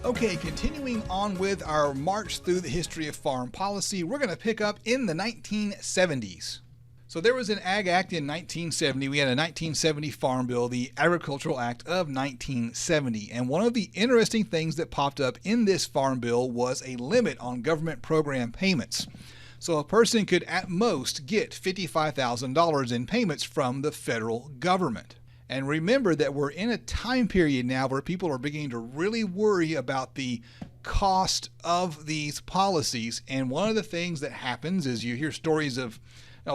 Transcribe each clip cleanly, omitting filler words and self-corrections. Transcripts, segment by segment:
Okay, continuing on with our march through the history of foreign policy, we're going to pick up in the 1970s. So there was an Ag Act in 1970. We had a 1970 Farm Bill, the Agricultural Act of 1970. And one of the interesting things that popped up in this Farm Bill was a limit on government program payments. So a person could at most get $55,000 in payments from the federal government. And remember that we're in a time period now where people are beginning to really worry about the cost of these policies. And one of the things that happens is you hear stories of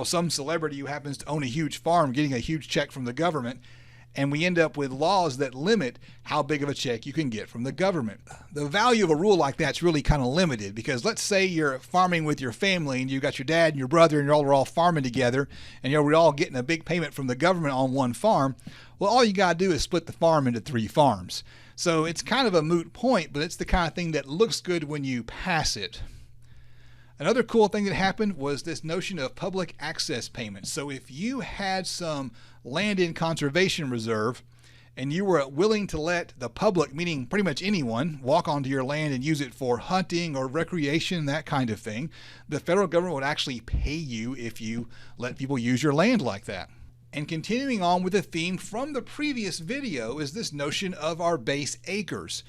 some celebrity who happens to own a huge farm getting a huge check from the government, and we end up with laws that limit how big of a check you can get from the government. The value of a rule like that's really kind of limited, because let's say you're farming with your family and you got your dad and your brother and you all are all farming together, and we're all getting a big payment from the government on one farm. Well, all you got to do is split the farm into 3 farms. So it's kind of a moot point, but it's the kind of thing that looks good when you pass it. Another cool thing that happened was this notion of public access payments. So if you had some land in conservation reserve and you were willing to let the public, meaning pretty much anyone, walk onto your land and use it for hunting or recreation, that kind of thing, the federal government would actually pay you if you let people use your land like that. And continuing on with the theme from the previous video is this notion of our base acres.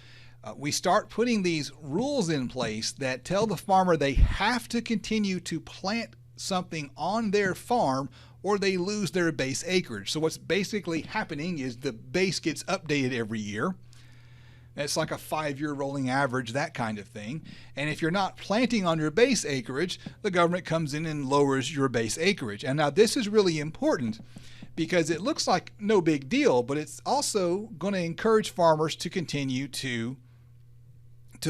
We start putting these rules in place that tell the farmer they have to continue to plant something on their farm or they lose their base acreage. So what's basically happening is the base gets updated every year. It's like a 5-year rolling average, that kind of thing. And if you're not planting on your base acreage, the government comes in and lowers your base acreage. And now this is really important because it looks like no big deal, but it's also going to encourage farmers to continue to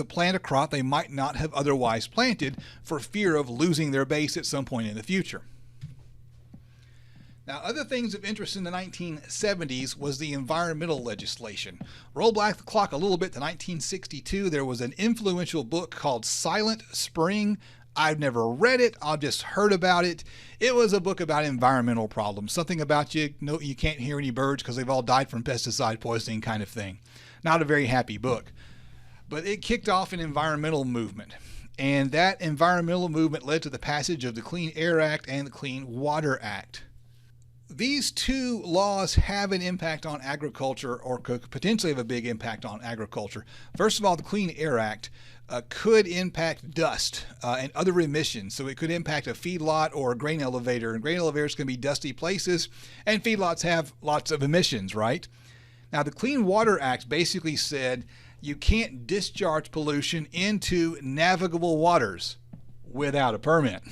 plant a crop they might not have otherwise planted for fear of losing their base at some point in the future. Now, other things of interest in the 1970s was the environmental legislation. Roll back the clock a little bit to 1962. There was an influential book called Silent Spring. I've never read it. I've just heard about it. It was a book about environmental problems, something about you can't hear any birds because they've all died from pesticide poisoning kind of thing. Not a very happy book. But it kicked off an environmental movement. And that environmental movement led to the passage of the Clean Air Act and the Clean Water Act. These 2 laws have an impact on agriculture, or could potentially have a big impact on agriculture. First of all, the Clean Air Act could impact dust and other emissions. So it could impact a feedlot or a grain elevator. And grain elevators can be dusty places, and feedlots have lots of emissions, right? Now, the Clean Water Act basically said you can't discharge pollution into navigable waters without a permit.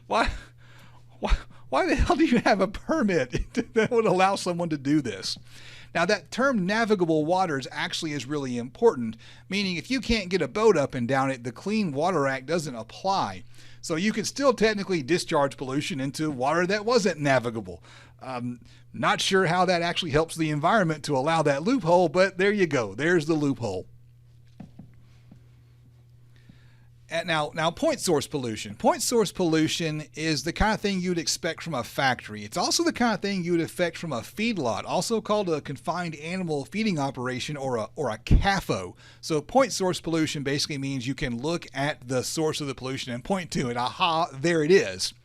Why the hell do you have a permit that would allow someone to do this? Now, that term navigable waters actually is really important, meaning if you can't get a boat up and down it, the Clean Water Act doesn't apply. So you could still technically discharge pollution into water that wasn't navigable. Not sure how that actually helps the environment to allow that loophole, but there you go. There's the loophole. And now point source pollution. Point source pollution is the kind of thing you'd expect from a factory. It's also the kind of thing you'd expect from a feedlot, also called a confined animal feeding operation or a CAFO. So point source pollution basically means you can look at the source of the pollution and point to it. Aha, there it is.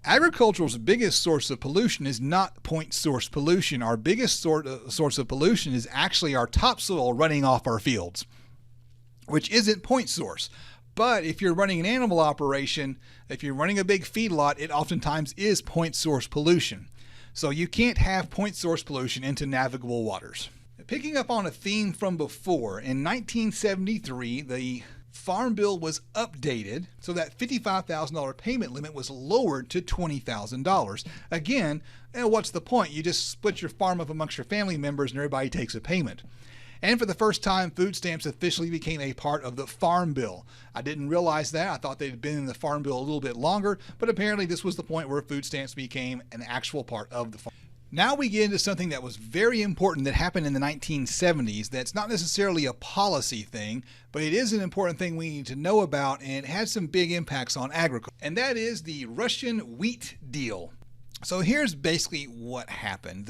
Agriculture's biggest source of pollution is not point source pollution. Our biggest source of pollution is actually our topsoil running off our fields, which isn't point source. But if you're running an animal operation, if you're running a big feedlot, it oftentimes is point source pollution. So you can't have point source pollution into navigable waters. Picking up on a theme from before, in 1973, the Farm Bill was updated so that $55,000 payment limit was lowered to $20,000. Again, what's the point? You just split your farm up amongst your family members and everybody takes a payment. And for the first time, food stamps officially became a part of the Farm Bill. I didn't realize that. I thought they'd been in the Farm Bill a little bit longer, but apparently this was the point where food stamps became an actual part of the farm. Now we get into something that was very important that happened in the 1970s that's not necessarily a policy thing, but it is an important thing we need to know about, and it had some big impacts on agriculture. And that is the Russian wheat deal. So here's basically what happened.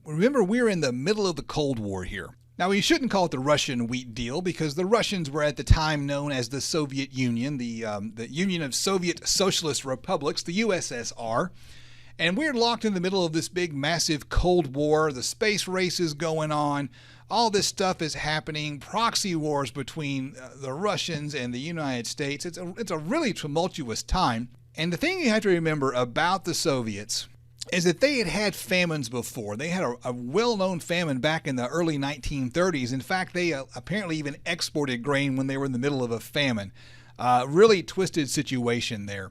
Remember, we're in the middle of the Cold War here. Now, we shouldn't call it the Russian wheat deal because the Russians were at the time known as the Soviet Union, the Union of Soviet Socialist Republics, the USSR. And we're locked in the middle of this big, massive Cold War. The space race is going on. All this stuff is happening. Proxy wars between the Russians and the United States. It's a really tumultuous time. And the thing you have to remember about the Soviets is that they had had famines before. They had a well-known famine back in the early 1930s. In fact, they apparently even exported grain when they were in the middle of a famine. Really twisted situation there.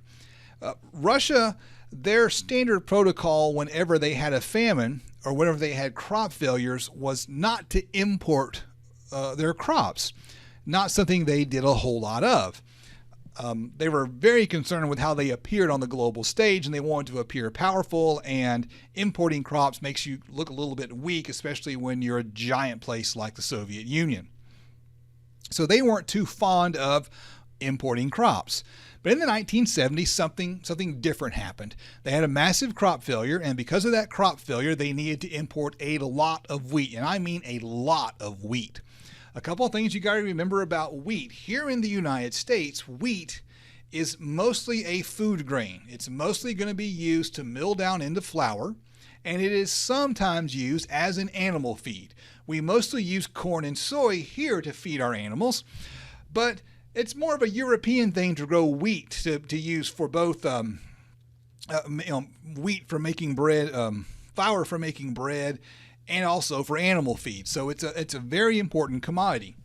Russia, their standard protocol whenever they had a famine or whenever they had crop failures was not to import their crops. Not something they did a whole lot of. They were very concerned with how they appeared on the global stage, and they wanted to appear powerful, and importing crops makes you look a little bit weak, especially when you're a giant place like the Soviet Union. So they weren't too fond of importing crops. But in the 1970s, something different happened. They had a massive crop failure, and because of that crop failure, they needed to import a lot of wheat, and I mean a lot of wheat. A couple of things you got to remember about wheat. Here in the United States, wheat is mostly a food grain. It's mostly going to be used to mill down into flour, and it is sometimes used as an animal feed. We mostly use corn and soy here to feed our animals, but it's more of a European thing to grow wheat to use for both wheat for making bread, flour for making bread, and also for animal feed. So it's a very important commodity.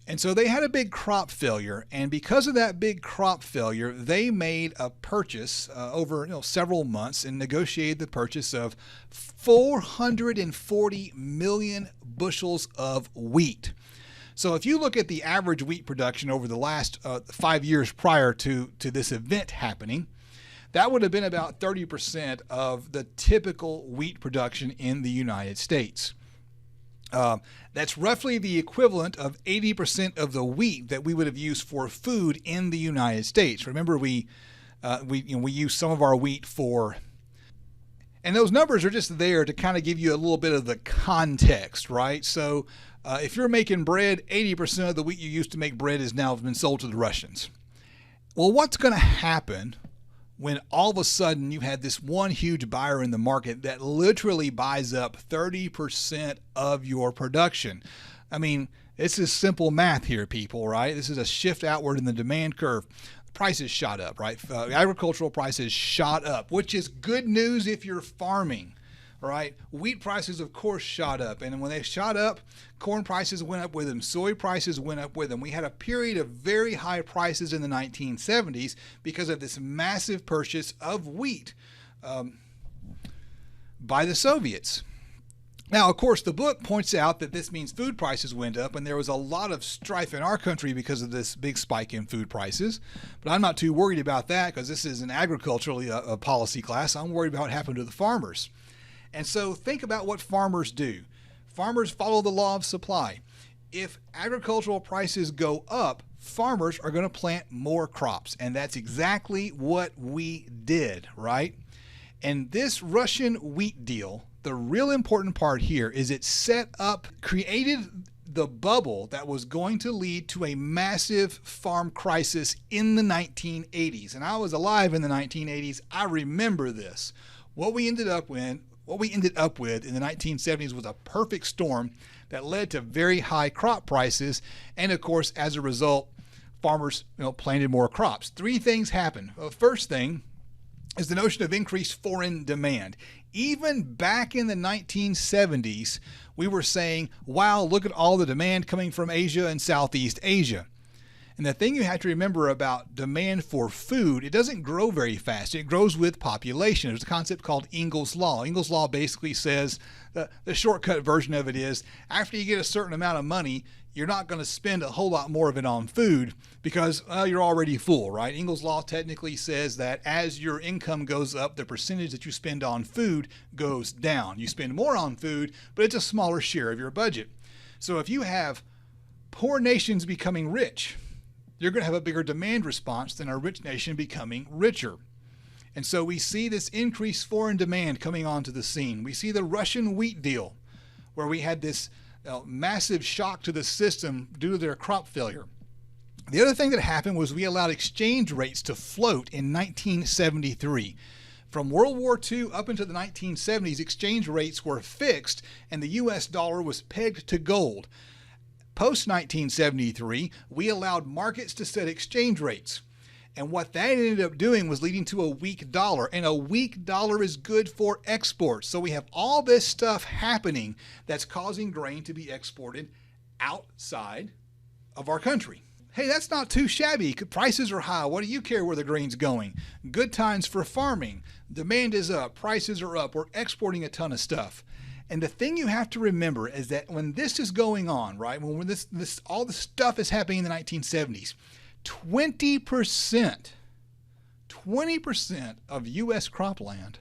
And so they had a big crop failure, and because of that big crop failure, they made a purchase over several months and negotiated the purchase of 440 million bushels of wheat. So if you look at the average wheat production over the last 5 years prior to this event happening, that would have been about 30% of the typical wheat production in the United States. That's roughly the equivalent of 80% of the wheat that we would have used for food in the United States. Remember, we use some of our wheat for, and those numbers are just there to kind of give you a little bit of the context, right? So if you're making bread, 80% of the wheat you used to make bread has now been sold to the Russians. Well, what's going to happen when all of a sudden you had this one huge buyer in the market that literally buys up 30% of your production? I mean, it's just simple math here, people, right? This is a shift outward in the demand curve. Prices shot up, right? Agricultural prices shot up, which is good news if you're farming, right? Wheat prices, of course, shot up. And when they shot up, corn prices went up with them. Soy prices went up with them. We had a period of very high prices in the 1970s because of this massive purchase of wheat by the Soviets. Now, of course, the book points out that this means food prices went up, and there was a lot of strife in our country because of this big spike in food prices. But I'm not too worried about that because this is an agricultural policy class. I'm worried about what happened to the farmers. And so think about what farmers do. Farmers follow the law of supply. If agricultural prices go up, farmers are going to plant more crops. And that's exactly what we did, right? And this Russian wheat deal, the real important part here is it created the bubble that was going to lead to a massive farm crisis in the 1980s. And I was alive in the 1980s. I remember this. What we ended up with in the 1970s was a perfect storm that led to very high crop prices, and of course, as a result, farmers planted more crops. Three things happened. The first thing is the notion of increased foreign demand. Even back in the 1970s, we were saying, wow, look at all the demand coming from Asia and Southeast Asia. And the thing you have to remember about demand for food, it doesn't grow very fast. It grows with population. There's a concept called Engel's Law. Engel's Law basically says, the shortcut version of it is, after you get a certain amount of money, you're not going to spend a whole lot more of it on food because you're already full, right? Engel's Law technically says that as your income goes up, the percentage that you spend on food goes down. You spend more on food, but it's a smaller share of your budget. So if you have poor nations becoming rich, you're going to have a bigger demand response than a rich nation becoming richer. And so we see this increased foreign demand coming onto the scene. We see the Russian wheat deal, where we had this massive shock to the system due to their crop failure. The other thing that happened was we allowed exchange rates to float in 1973. From World War II up into the 1970s, exchange rates were fixed and the US dollar was pegged to gold. Post 1973, we allowed markets to set exchange rates. And what that ended up doing was leading to a weak dollar. And a weak dollar is good for exports. So we have all this stuff happening that's causing grain to be exported outside of our country. Hey, that's not too shabby. Prices are high. What do you care where the grain's going? Good times for farming. Demand is up. Prices are up. We're exporting a ton of stuff. And the thing you have to remember is that when this is going on, right, when all the stuff is happening in the 1970s, 20% of U.S. cropland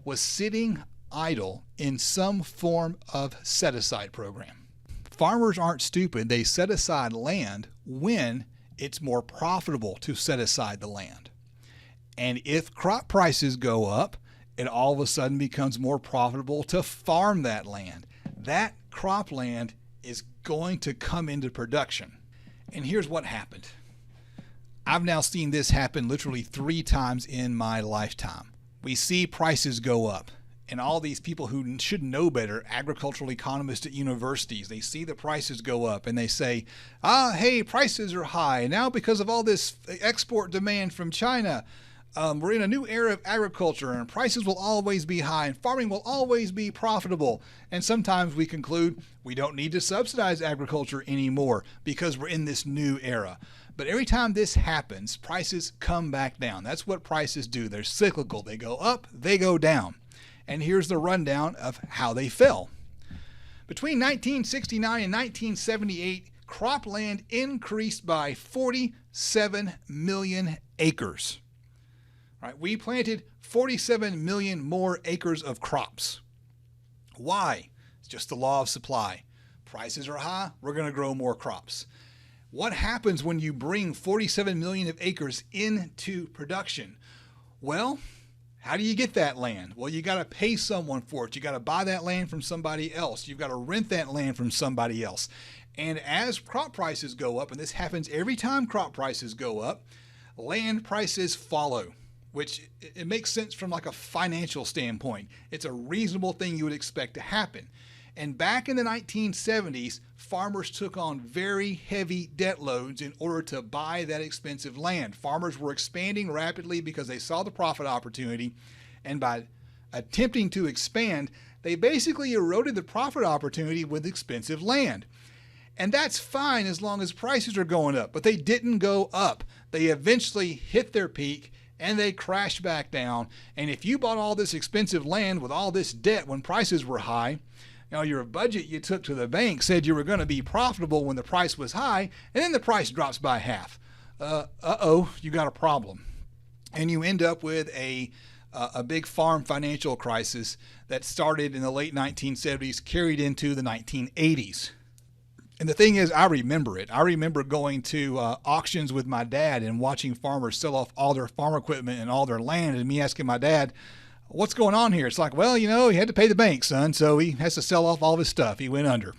was sitting idle in some form of set-aside program. Farmers aren't stupid. They set aside land when it's more profitable to set aside the land. And if crop prices go up, it all of a sudden becomes more profitable to farm that land. That cropland is going to come into production. And here's what happened. I've now seen this happen literally 3 times in my lifetime. We see prices go up, and all these people who should know better, agricultural economists at universities, they see the prices go up and they say, hey, prices are high. Now because of all this export demand from China, we're in a new era of agriculture and prices will always be high and farming will always be profitable. And sometimes we conclude we don't need to subsidize agriculture anymore because we're in this new era. But every time this happens, prices come back down. That's what prices do. They're cyclical. They go up, they go down. And here's the rundown of how they fell. Between 1969 and 1978, cropland increased by 47 million acres. Right, we planted 47 million more acres of crops. Why? It's just the law of supply. Prices are high, we're going to grow more crops. What happens when you bring 47 million of acres into production? Well, how do you get that land? Well, you got to pay someone for it. You got to buy that land from somebody else. You've got to rent that land from somebody else. And as crop prices go up, and this happens every time crop prices go up, land prices follow, which it makes sense from like a financial standpoint. It's a reasonable thing you would expect to happen. And back in the 1970s, farmers took on very heavy debt loads in order to buy that expensive land. Farmers were expanding rapidly because they saw the profit opportunity, and by attempting to expand, they basically eroded the profit opportunity with expensive land. And that's fine as long as prices are going up, but they didn't go up. They eventually hit their peak and they crashed back down. And if you bought all this expensive land with all this debt when prices were high, your budget you took to the bank said you were going to be profitable when the price was high, and then the price drops by half. You got a problem. And you end up with a big farm financial crisis that started in the late 1970s, carried into the 1980s. And the thing is, I remember it. I remember going to auctions with my dad and watching farmers sell off all their farm equipment and all their land, and me asking my dad, what's going on here? It's like, well, he had to pay the bank, son, so he has to sell off all of his stuff. He went under.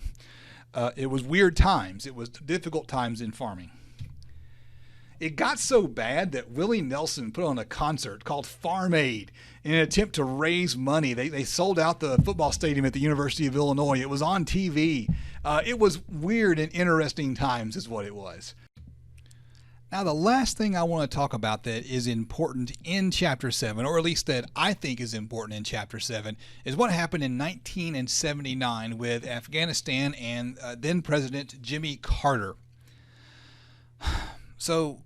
It was weird times. It was difficult times in farming. It got so bad that Willie Nelson put on a concert called Farm Aid in an attempt to raise money. They sold out the football stadium at the University of Illinois. It was on TV. It was weird and interesting times is what it was. Now, the last thing I want to talk about that is important in Chapter 7, or at least that I think is important in Chapter 7, is what happened in 1979 with Afghanistan and then President Jimmy Carter. So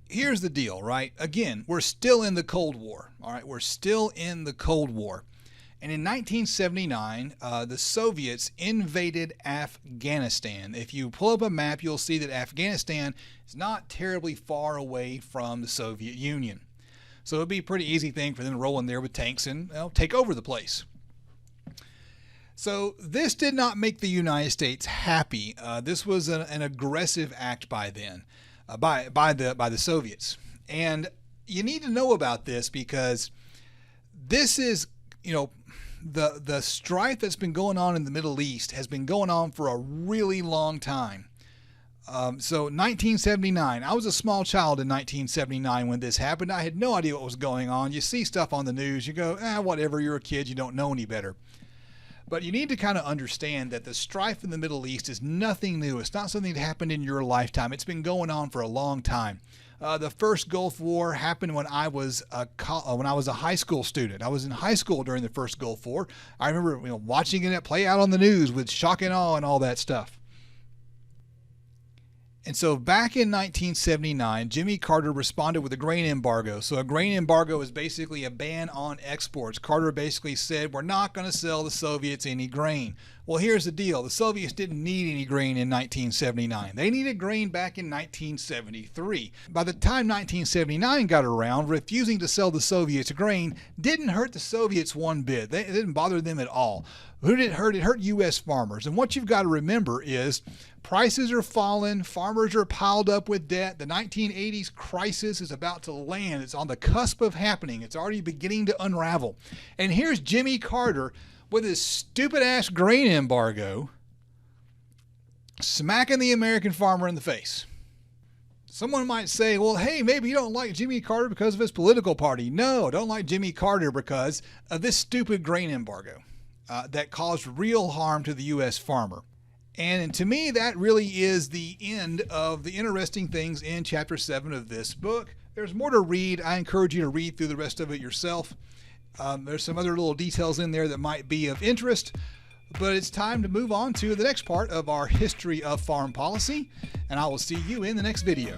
here's the deal, right? Again, we're still in the Cold War, all right? We're still in the Cold War. And in 1979, the Soviets invaded Afghanistan. If you pull up a map, you'll see that Afghanistan is not terribly far away from the Soviet Union. So it would be a pretty easy thing for them to roll in there with tanks and take over the place. So this did not make the United States happy. This was an aggressive act by then, by the Soviets. And you need to know about this because this is, the strife that's been going on in the Middle East has been going on for a really long time. So 1979, I was a small child in 1979 when this happened. I had no idea what was going on. You see stuff on the news, you go, whatever, you're a kid, you don't know any better. But you need to kind of understand that the strife in the Middle East is nothing new. It's not something that happened in your lifetime. It's been going on for a long time. The first Gulf War happened when I was a high school student. I was in high school during the first Gulf War. I remember watching it play out on the news with shock and awe and all that stuff. And so back in 1979, Jimmy Carter responded with a grain embargo. So a grain embargo is basically a ban on exports. Carter basically said, we're not going to sell the Soviets any grain. Well, here's the deal. The Soviets didn't need any grain in 1979. They needed grain back in 1973. By the time 1979 got around, refusing to sell the Soviets grain didn't hurt the Soviets one bit. It didn't bother them at all. Who did it hurt? It hurt U.S. farmers. And what you've got to remember is prices are falling, farmers are piled up with debt. The 1980s crisis is about to land. It's on the cusp of happening. It's already beginning to unravel. And here's Jimmy Carter with his stupid-ass grain embargo smacking the American farmer in the face. Someone might say, well, hey, maybe you don't like Jimmy Carter because of his political party. No, I don't like Jimmy Carter because of this stupid grain embargo that caused real harm to the U.S. farmer. And to me, that really is the end of the interesting things in Chapter 7 of this book. There's more to read. I encourage you to read through the rest of it yourself. There's some other little details in there that might be of interest, but it's time to move on to the next part of our history of foreign policy, and I will see you in the next video.